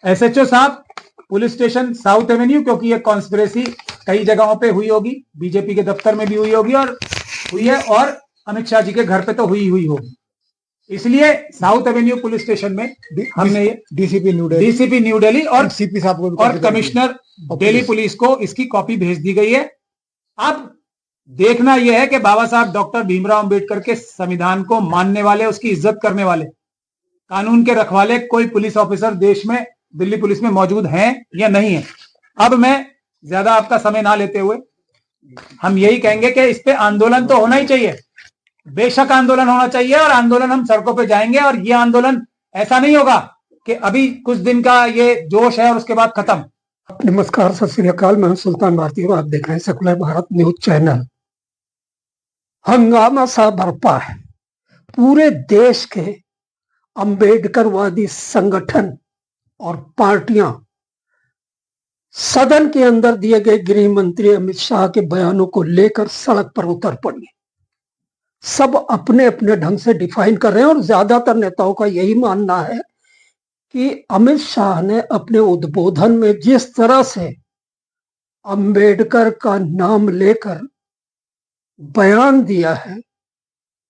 SHO साहब, police station south Avenue, क्योंकि ये कॉन्स्पिरेसी कई जगहों पे हुई होगी, बीजेपी के दफ्तर में भी हुई होगी और हुई है, और अमित शाह जी के घर पे तो हुई होगी, इसलिए साउथ एवेन्यू पुलिस स्टेशन में हमने डीसीपी न्यू दिल्ली और सीपी साहब को और कमिश्नर दिल्ली पुलिस को इसकी कॉपी भेज दी गई है। अब देखना यह है कि बाबा साहब डॉक्टर भीमराव अंबेडकर के संविधान को मानने वाले, उसकी इज्जत करने वाले, कानून के रखवाले कोई पुलिस ऑफिसर देश में, दिल्ली पुलिस में मौजूद हैं या नहीं है। अब मैं ज्यादा आपका समय ना लेते हुए हम यही कहेंगे कि इस पे आंदोलन तो होना ही चाहिए, बेशक आंदोलन होना चाहिए, और आंदोलन हम सड़कों पे जाएंगे, और ये आंदोलन ऐसा नहीं होगा कि अभी कुछ दिन का ये जोश है और उसके बाद खत्म। नमस्कार, सत श्री अकाल। मैं सुल्तान भारती और आप देख रहे हैं सेकुलर भारत न्यूज चैनल। हंगामा सा बरपा है। पूरे देश के अंबेडकरवादी संगठन और पार्टियां सदन के अंदर दिए गए गृह मंत्री अमित शाह के बयानों को लेकर सड़क पर उतर पड़ी। सब अपने अपने ढंग से डिफाइन कर रहे हैं और ज्यादातर नेताओं का यही मानना है कि अमित शाह ने अपने उद्बोधन में जिस तरह से अंबेडकर का नाम लेकर बयान दिया है,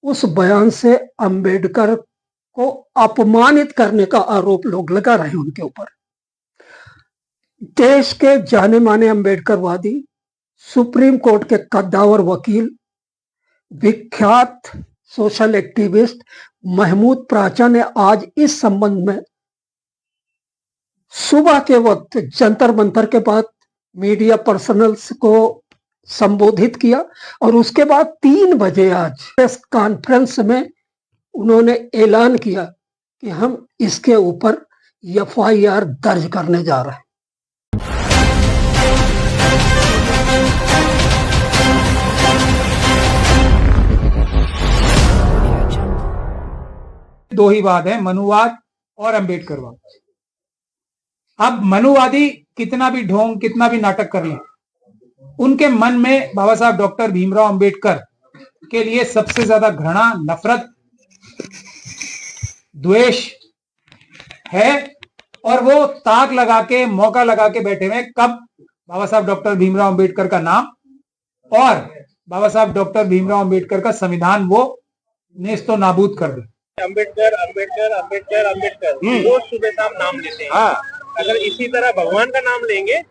उस बयान से अंबेडकर को अपमानित करने का आरोप लोग लगा रहे हैं उनके ऊपर। देश के जाने माने अंबेडकरवादी, सुप्रीम कोर्ट के कद्दावर वकील, विख्यात सोशल एक्टिविस्ट महमूद प्राचा ने आज इस संबंध में सुबह के वक्त जंतर मंतर के बाद मीडिया पर्सनल्स को संबोधित किया, और उसके बाद 3 बजे आज प्रेस कॉन्फ्रेंस में उन्होंने ऐलान किया कि हम इसके ऊपर एफआईआर दर्ज करने जा रहे हैं। दो ही वाद है, मनुवाद और अंबेडकरवाद। अब मनुवादी कितना भी ढोंग, कितना भी नाटक कर लें, उनके मन में बाबा साहब डॉक्टर भीमराव अंबेडकर के लिए सबसे ज्यादा घृणा, नफरत, द्वेष है, और वो ताक लगा के, मौका लगा के बैठे हुए कब बाबा साहब डॉक्टर भीमराव अंबेडकर का नाम और बाबा साहब डॉक्टर भीमराव अंबेडकर का संविधान वो नेस्तो नाबूद कर दे। अंबेडकर अंबेडकर अंबेडकर अंबेडकर रोज सुबह शाम नाम लेते हैं। अगर इसी तरह भगवान का नाम लेंगे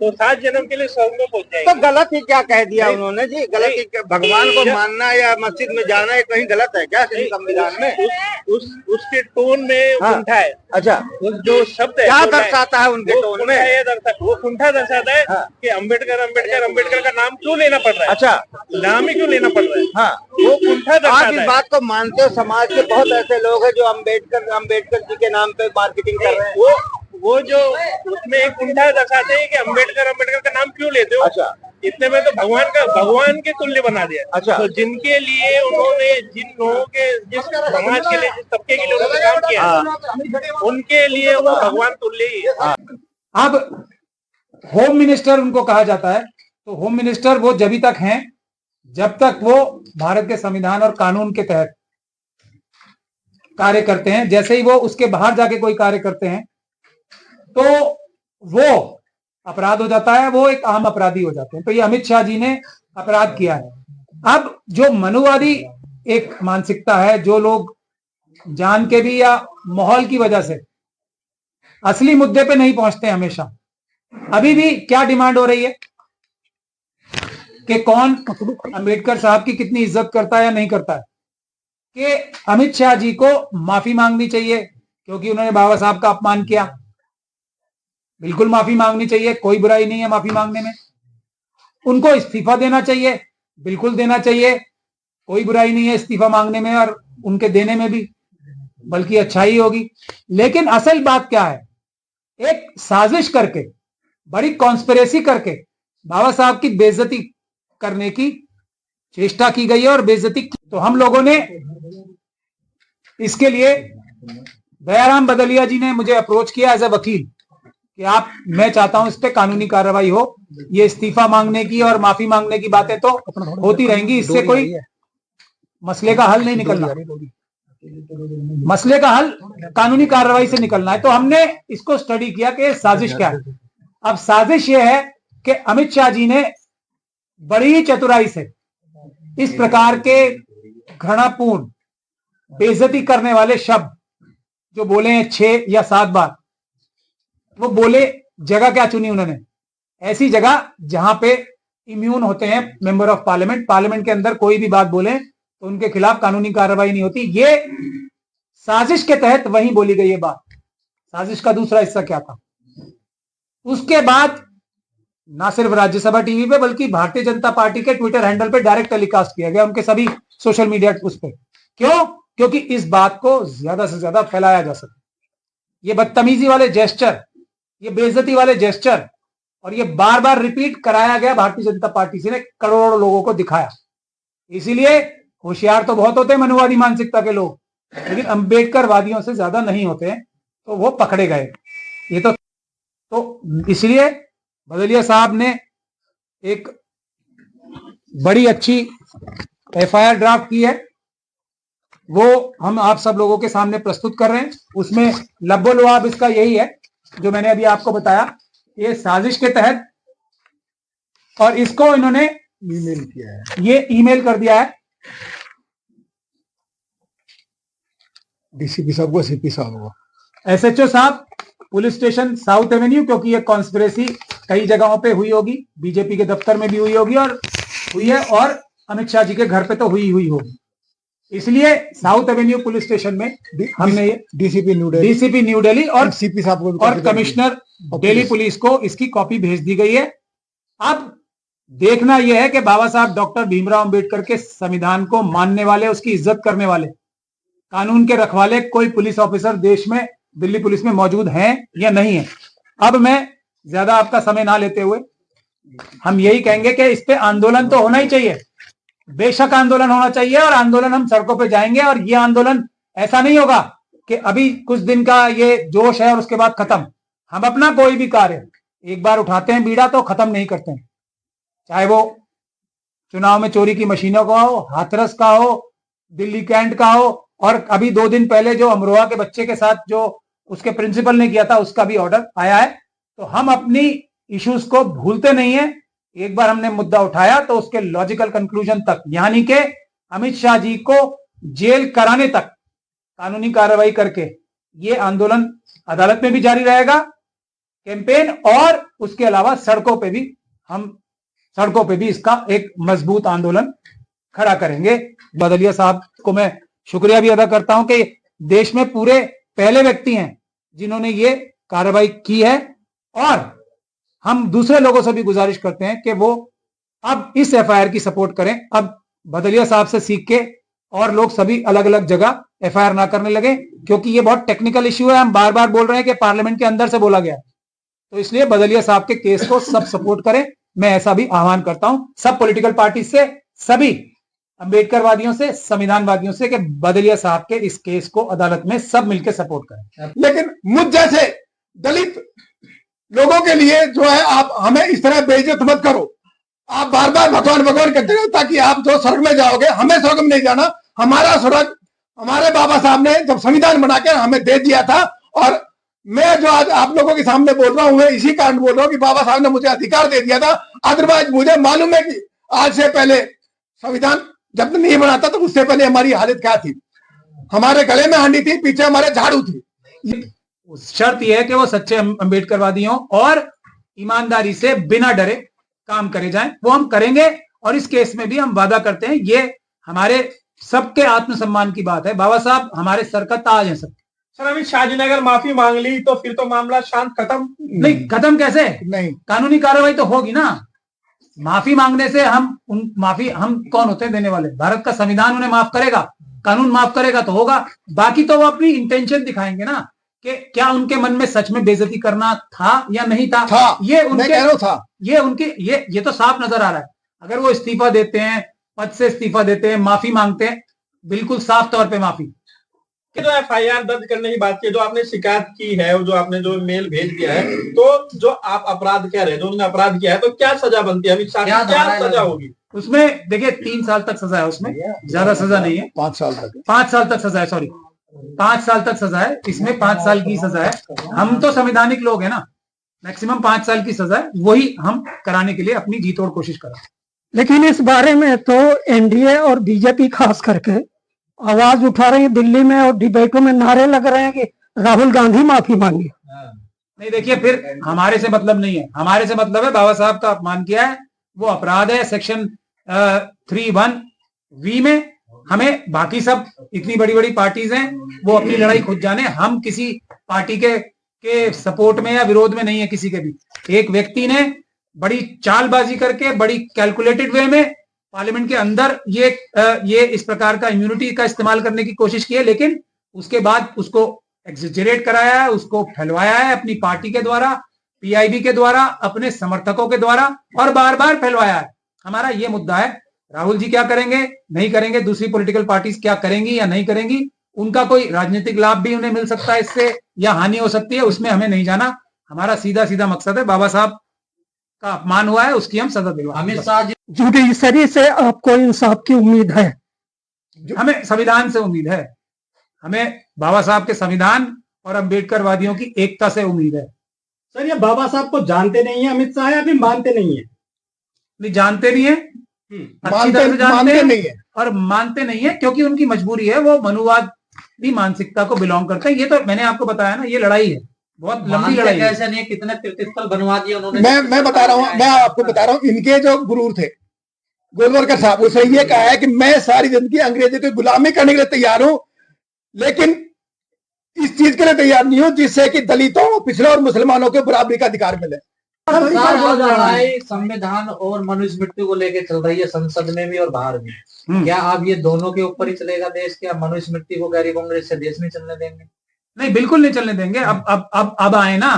तो 7 जन्म के लिए स्वर्ग में पहुंच जाएंगे। तो गलत ही क्या कह दिया उन्होंने जी? गलत ही, भगवान को मानना या मस्जिद में जाना है कहीं गलत है क्या संविधान में? उसके टोन में कुंठा है। अच्छा, जो शब्द है क्या दर्शाता है उनके टोन में? वो कुंठा दर्शाता है कि अंबेडकर अंबेडकर अंबेडकर का नाम क्यों लेना पड़ रहा है। अच्छा, नाम ही क्यों लेना पड़ रहा है? हाँ, वो कुंठा दर्शाता है। आप इस बात को मानते हो? समाज के बहुत ऐसे लोग हैं जो अंबेडकर जी के नाम पे मार्केटिंग कर रहे हैं। वो जो उसमें एक कुंठा दर्शाते हैं कि अंबेडकर अंबेडकर का नाम क्यों लेते हो। अच्छा, इतने में तो भगवान के तुल्य बना दिया। अच्छा, तो जिनके लिए उन्होंने, जिन लोगों के, जिस समाज के लिए, जिस तबके के लिए उन्होंने काम किया, उनके लिए वो भगवान तुल्य ही है। अब होम मिनिस्टर उनको कहा जाता है, तो होम मिनिस्टर वो जब तक हैं जब तक वो भारत के संविधान और कानून के तहत कार्य करते हैं। जैसे ही वो उसके बाहर जाके कोई कार्य करते हैं तो वो अपराध हो जाता है, वो एक आम अपराधी हो जाते हैं। तो ये अमित शाह जी ने अपराध किया है। अब जो मनुवादी एक मानसिकता है, जो लोग जान के भी या माहौल की वजह से असली मुद्दे पे नहीं पहुंचते हमेशा, अभी भी क्या डिमांड हो रही है कि कौन अंबेडकर साहब की कितनी इज्जत करता है या नहीं करता है, कि अमित शाह जी को माफी मांगनी चाहिए क्योंकि उन्होंने बाबा साहब का अपमान किया। बिल्कुल माफी मांगनी चाहिए, कोई बुराई नहीं है माफी मांगने में। उनको इस्तीफा देना चाहिए, बिल्कुल देना चाहिए, कोई बुराई नहीं है इस्तीफा मांगने में और उनके देने में भी, बल्कि अच्छाई होगी। लेकिन असल बात क्या है, एक साजिश करके, बड़ी कॉन्स्पिरेसी करके बाबा साहब की बेइज्जती करने की चेष्टा की गई है और बेइज्जती की। तो हम लोगों ने इसके लिए, दयाराम बदलिया जी ने मुझे अप्रोच किया एज ए वकील कि मैं चाहता हूं इस पे कानूनी कार्रवाई हो। ये इस्तीफा मांगने की और माफी मांगने की बातें तो होती रहेंगी, इससे कोई मसले का हल नहीं निकलना। मसले का हल कानूनी कार्रवाई से निकलना है। तो हमने इसको स्टडी किया कि साजिश क्या है। अब साजिश ये है कि अमित शाह जी ने बड़ी चतुराई से इस प्रकार के घृणापूर्ण बेइज्जती करने वाले शब्द जो बोले हैं 6 या 7 बार, वो बोले जगह क्या चुनी उन्होंने? ऐसी जगह जहां पे इम्यून होते हैं मेंबर ऑफ पार्लियामेंट। पार्लियामेंट के अंदर कोई भी बात बोले तो उनके खिलाफ कानूनी कार्रवाई नहीं होती। ये साजिश के तहत वहीं बोली गई ये बात। साजिश का दूसरा हिस्सा क्या था? उसके बाद ना सिर्फ राज्यसभा टीवी पे बल्कि भारतीय जनता पार्टी के ट्विटर हैंडल पे डायरेक्ट टेलीकास्ट किया गया, उनके सभी सोशल मीडिया उस पे। क्यों? क्योंकि इस बात को ज्यादा से ज्यादा फैलाया जा सके। ये बदतमीजी वाले जेस्चर, ये बेइज्जती वाले जेस्चर और ये बार बार रिपीट कराया गया भारतीय जनता पार्टी से ने करोड़ों लोगों को दिखाया। इसीलिए होशियार तो बहुत होते हैं मनुवादी मानसिकता के लोग, लेकिन अंबेडकर वादियों से ज्यादा नहीं होते हैं, तो वो पकड़े गए। ये तो इसलिए भदौरिया साहब ने एक बड़ी अच्छी एफआईआर ड्राफ्ट की है, वो हम आप सब लोगों के सामने प्रस्तुत कर रहे हैं। उसमें लब्बो लुआब इसका यही है जो मैंने अभी आपको बताया, ये साजिश के तहत, और इसको इन्होंने ईमेल किया है, ये ईमेल कर दिया है डीसीपी साहब को, सीपी साहब को, एसएचओ साहब पुलिस स्टेशन साउथ एवेन्यू, क्योंकि ये कॉन्स्पिरेसी कई जगहों पे हुई होगी, बीजेपी के दफ्तर में भी हुई होगी और हुई है, और अमित शाह जी के घर पे तो हुई होगी। इसलिए साउथ एवेन्यू पुलिस स्टेशन में हमने ये डीसीपी न्यू दिल्ली और सीपी साहब को और कमिश्नर दिल्ली पुलिस को इसकी कॉपी भेज दी गई है। अब देखना यह है कि बाबा साहब डॉक्टर भीमराव अंबेडकर के संविधान को मानने वाले, उसकी इज्जत करने वाले, कानून के रखवाले कोई पुलिस ऑफिसर देश में, दिल्ली पुलिस में मौजूद हैं या नहीं है। अब मैं ज्यादा आपका समय ना लेते हुए हम यही कहेंगे कि इस पे आंदोलन तो होना ही चाहिए, बेशक आंदोलन होना चाहिए, और आंदोलन हम सड़कों पे जाएंगे। और ये आंदोलन ऐसा नहीं होगा कि अभी कुछ दिन का ये जोश है और उसके बाद खत्म। हम अपना कोई भी कार्य एक बार उठाते हैं बीड़ा तो खत्म नहीं करते हैं, चाहे वो चुनाव में चोरी की मशीनों का हो, हाथरस का हो, दिल्ली कैंट का हो, और अभी 2 दिन पहले जो अमरोहा के बच्चे के साथ जो उसके प्रिंसिपल ने किया था उसका भी ऑर्डर आया है। तो हम अपनी इश्यूज को भूलते नहीं है। एक बार हमने मुद्दा उठाया तो उसके लॉजिकल कंक्लूजन तक, यानी कि अमित शाह जी को जेल कराने तक कानूनी कार्रवाई करके ये आंदोलन अदालत में भी जारी रहेगा, कैंपेन, और उसके अलावा सड़कों पे भी इसका एक मजबूत आंदोलन खड़ा करेंगे। भदौरिया साहब को मैं शुक्रिया भी अदा करता हूं कि देश में पूरे पहले व्यक्ति हैं जिन्होंने ये कार्रवाई की है, और हम दूसरे लोगों से भी गुजारिश करते हैं कि वो अब इस एफआईआर की सपोर्ट करें। अब भदौरिया साहब से सीख के और लोग सभी अलग अलग जगह एफआईआर ना करने लगे, क्योंकि ये बहुत टेक्निकल इश्यू है। हम बार बार बोल रहे हैं कि पार्लियामेंट के अंदर से बोला गया, तो इसलिए भदौरिया साहब के केस को सब सपोर्ट करें। मैं ऐसा भी आह्वान करता हूं सब पॉलिटिकल पार्टी से, सभी अंबेडकरवादियों से, संविधानवादियों से, कि भदौरिया साहब के इस केस को अदालत में सब मिलकर सपोर्ट करें। लेकिन मुझ जैसे दलित लोगों के लिए जो है, आप हमें इस तरह बेइज्जत मत करो। आप बार बार भगवान भगवान कहते हो ताकि आप जो स्वर्ग में जाओगे, हमें स्वर्ग में नहीं जाना। हमारा स्वर्ग हमारे बाबा साहब ने जब संविधान बनाकर हमें दे दिया था, और मैं जो आज आप लोगों के सामने बोल रहा हूं, मैं इसी कारण बोल रहा हूं कि बाबा साहब ने मुझे अधिकार दे दिया था। अदरवाइज मुझे मालूम है कि आज से पहले संविधान जब नहीं बनाता तो उससे पहले हमारी हालत क्या थी। हमारे गले में हांडी थी, पीछे हमारे झाड़ू थी। शर्त यह है कि वो सच्चे अंबेडकरवादी हों और ईमानदारी से बिना डरे काम करे जाएं। वो हम करेंगे, और इस केस में भी हम वादा करते हैं, ये हमारे सबके आत्मसम्मान की बात है। बाबा साहब हमारे सर का ताज है सब। सर, अमित शाह जी ने अगर माफी मांग ली तो फिर तो मामला शांत खत्म? नहीं, खत्म कैसे? नहीं, कानूनी कार्रवाई तो होगी ना। माफी मांगने से हम कौन होते हैं देने वाले? भारत का संविधान उन्हें माफ करेगा, कानून माफ करेगा तो होगा। बाकी तो वो अपनी इंटेंशन दिखाएंगे ना, कि क्या उनके मन में सच में बेइज्जती करना था या नहीं था। ये उनके था, ये तो साफ नजर आ रहा है। अगर वो इस्तीफा देते हैं, पद से इस्तीफा देते हैं, माफी मांगते हैं, बिल्कुल साफ तौर पे माफी, कि जो FIR दर्ज करने की बात की, जो आपने शिकायत की है और जो आपने जो मेल भेज दिया है, तो जो आप अपराध कह रहे हैं, जो उन्होंने अपराध किया है, तो क्या सजा बनती है? अमित शाह की क्या सजा होगी उसमें? देखिए 3 साल तक सजा है, उसमें ज्यादा सजा नहीं है। 5 साल तक 5 साल तक सजा है, सॉरी 5 साल तक सजा है, इसमें 5 साल की सजा है। हम तो संवैधानिक लोग हैं ना, मैक्सिमम 5 साल की सजा है, वही हम कराने के लिए अपनी जी तोड़ कोशिश कर रहे हैं। लेकिन इस बारे में तो एनडीए और बीजेपी खास करके आवाज उठा रही है, दिल्ली में और डिबेटों में नारे लग रहे हैं कि राहुल गांधी माफी मांगे। नहीं, देखिए फिर हमारे से मतलब नहीं है, हमारे से मतलब है बाबा साहब का अपमान किया है, वो अपराध है सेक्शन 3(1)(v) में। हमें बाकी सब इतनी बड़ी बड़ी पार्टीज हैं, वो अपनी लड़ाई खुद जाने, हम किसी पार्टी के सपोर्ट में या विरोध में नहीं है किसी के भी। एक व्यक्ति ने बड़ी चालबाजी करके, बड़ी कैलकुलेटेड वे में पार्लियामेंट के अंदर ये इस प्रकार का इम्यूनिटी का इस्तेमाल करने की कोशिश की है, लेकिन उसके बाद उसको एग्जेजरेट कराया है, उसको फैलवाया है अपनी पार्टी के द्वारा, पीआईबी के द्वारा, अपने समर्थकों के द्वारा, और बार बार फैलवाया है। हमारा ये मुद्दा है, राहुल जी क्या करेंगे नहीं करेंगे, दूसरी पॉलिटिकल पार्टीज क्या करेंगी या नहीं करेंगी, उनका कोई राजनीतिक लाभ भी उन्हें मिल सकता है इससे, या हानि हो सकती है, उसमें हमें नहीं जाना। हमारा सीधा सीधा मकसद है, बाबा साहब का अपमान हुआ है, उसकी हम सजा दिलवाएं। अमित शाह जी, जुडिशरी से आपको इंसाफ की उम्मीद है? हमें संविधान से उम्मीद है, हमें बाबा साहब के संविधान और अम्बेडकर वादियों की एकता से उम्मीद है। सर ये बाबा साहब को जानते नहीं है अमित शाह, या फिर मानते नहीं है? नहीं, जानते नहीं है, अच्छी तरह से जानते हैं नहीं है, और मानते नहीं है क्योंकि उनकी मजबूरी है, वो मनुवादी मानसिकता को बिलोंग करते हैं। ये तो मैंने आपको बताया ना, ये लड़ाई है, बहुत लंबी लड़ाई है। ऐसा नहीं है, कितने तीर्थस्थल बनवा दिए उन्होंने। मैं बता रहा हूँ, मैं आपको बता रहा हूँ, इनके जो गुरु थे गोलवलकर साहब, उसने ये कहा है कि मैं सारी जिंदगी अंग्रेजों की गुलामी करने के लिए तैयार हूं, लेकिन इस चीज के लिए तैयार नहीं हूं जिससे कि दलितों, पिछड़े और मुसलमानों को बराबरी का अधिकार मिले। लड़ाई संविधान और मनुस्मृति को लेकर चल रही है, संसद में भी और बाहर भी। क्या आप ये दोनों के ऊपर ही चलेगा देश? क्या मनुस्मृति को गैरी कांग्रेस से देश नहीं चलने देंगे? नहीं, बिल्कुल नहीं चलने देंगे। अब आए ना,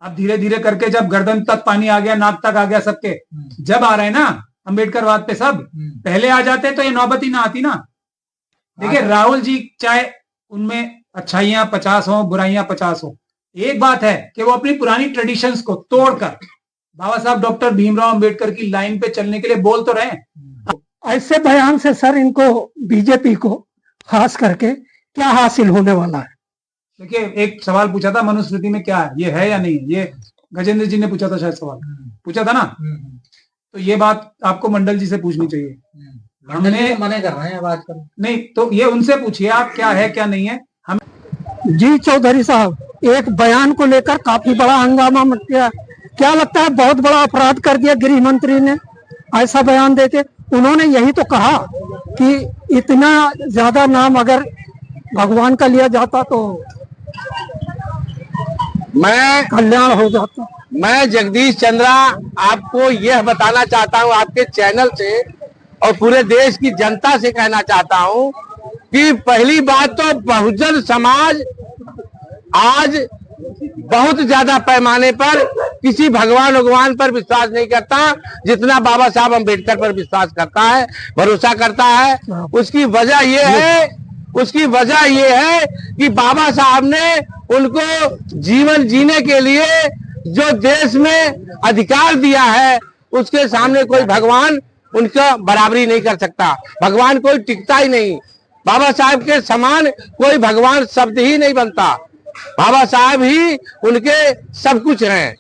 अब धीरे धीरे करके जब गर्दन तक पानी आ गया, नाक तक आ गया सबके, जब आ रहे हैं ना अम्बेडकरवाद पे सब, पहले आ जाते तो ये नौबत ही ना आती ना। देखिए राहुल जी, चाहे उनमें अच्छाइयां 50 हो, बुराइयां 50 हो, एक बात है कि वो अपनी पुरानी ट्रेडिशंस को तोड़कर बाबा साहब डॉक्टर भीमराव अंबेडकर की लाइन पे चलने के लिए बोल तो रहे हैं। ऐसे बयान से सर इनको, बीजेपी को खास करके, क्या हासिल होने वाला है? देखिए एक सवाल पूछा था, मनुस्मृति में क्या है, ये है या नहीं है, ये गजेंद्र जी ने पूछा था, शायद सवाल पूछा था ना, तो ये बात आपको मंडल जी से पूछनी चाहिए। हमने मना कर रहे हैं बात कर, नहीं तो ये उनसे पूछिए आप, क्या है क्या नहीं है। हम जी चौधरी साहब, एक बयान को लेकर काफी बड़ा हंगामा मच गया, क्या लगता है बहुत बड़ा अपराध कर दिया गृह मंत्री ने ऐसा बयान देके? उन्होंने यही तो कहा कि इतना ज्यादा नाम अगर भगवान का लिया जाता तो मैं कल्याण हो जाता। मैं जगदीश चंद्रा आपको यह बताना चाहता हूं, आपके चैनल से और पूरे देश की जनता से कहना चाहता हूं कि पहली बात तो बहुजन समाज आज बहुत ज्यादा पैमाने पर किसी भगवान पर विश्वास नहीं करता जितना बाबा साहब अम्बेडकर पर विश्वास करता है, भरोसा करता है। उसकी वजह यह है कि बाबा साहब ने उनको जीवन जीने के लिए जो देश में अधिकार दिया है, उसके सामने कोई भगवान उनका बराबरी नहीं कर सकता। भगवान कोई टिकता ही नहीं, बाबा साहब के समान कोई भगवान शब्द ही नहीं बनता। बाबा साहब ही उनके सब कुछ हैं।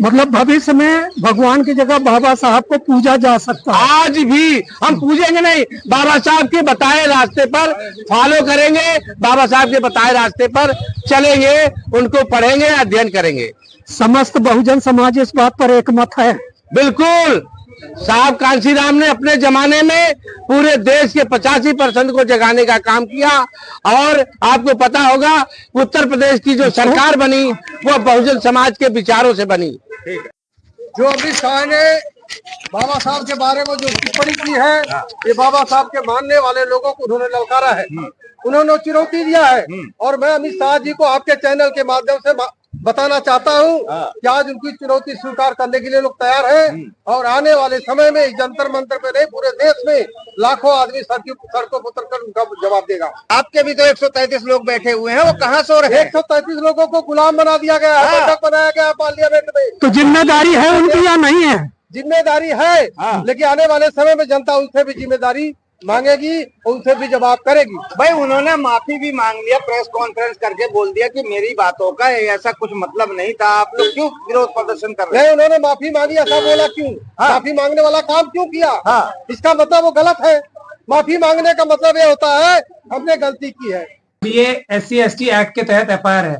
मतलब भविष्य में भगवान की जगह बाबा साहब को पूजा जा सकता है। आज भी हम पूजेंगे नहीं, बाबा साहब के बताए रास्ते पर फॉलो करेंगे, बाबा साहब के बताए रास्ते पर चलेंगे, उनको पढ़ेंगे, अध्ययन करेंगे। समस्त बहुजन समाज इस बात पर एकमत है। बिल्कुल, साहब कांशीराम ने अपने जमाने में पूरे देश के 85% को जगाने का काम किया, और आपको पता होगा उत्तर प्रदेश की जो सरकार बनी वो बहुजन समाज के विचारों से बनी। जो अमित शाह ने बाबा साहब के बारे में जो टिप्पणी की है, ये बाबा साहब के मानने वाले लोगों को उन्होंने ललकारा है, उन्होंने चुनौती दिया है। और मैं अमित शाह जी को आपके चैनल के माध्यम से बताना चाहता हूँ कि आज उनकी चुनौती स्वीकार करने के लिए लोग तैयार हैं और आने वाले समय में इस जंतर मंतर पे नहीं पूरे देश में लाखों आदमी सड़कों पर उतर कर उनका जवाब देगा। आपके भी तो 133 लोग बैठे हुए हैं, वो कहाँ सो रहे हैं? 133 लोगों को गुलाम बना दिया गया है, बंधक बनाया गया है पार्लियामेंट में। तो जिम्मेदारी है उनकी या नहीं है? जिम्मेदारी है, लेकिन आने वाले समय में जनता उनसे भी जिम्मेदारी मांगेगी, उनसे भी जवाब करेगी। भाई उन्होंने माफी भी मांग लिया, प्रेस कॉन्फ्रेंस करके बोल दिया कि मेरी बातों का ऐसा कुछ मतलब नहीं था, आप लोग क्यों विरोध प्रदर्शन कर रहे हैं? नहीं, उन्होंने माफी मांगी, ऐसा बोला क्यों? माफी मांगने वाला काम क्यों किया? इसका मतलब वो गलत है। माफी मांगने का मतलब ये होता है हमने गलती की है। ये SC/ST एक्ट के तहत FIR है।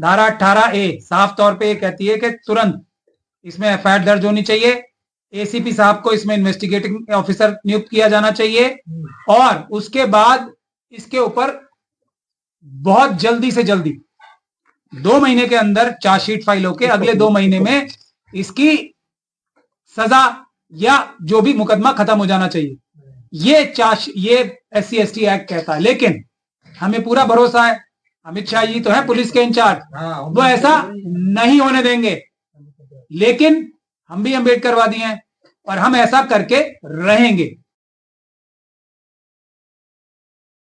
धारा 18A साफ तौर पे ये कहती है कि तुरंत इसमें FIR दर्ज होनी चाहिए। ACP साहब को इसमें इन्वेस्टिगेटिंग ऑफिसर नियुक्त किया जाना चाहिए और उसके बाद इसके ऊपर बहुत जल्दी से जल्दी 2 महीने के अंदर चार्जशीट फाइल होकर अगले 2 महीने में इसकी सजा या जो भी मुकदमा खत्म हो जाना चाहिए। ये SC/ST एक्ट कहता है, लेकिन हमें पूरा भरोसा है अमित शाह जी तो है पुलिस के इंचार्ज, वो ऐसा नहीं होने देंगे। लेकिन हम भी अम्बेडकरवादी हैं और हम ऐसा करके रहेंगे।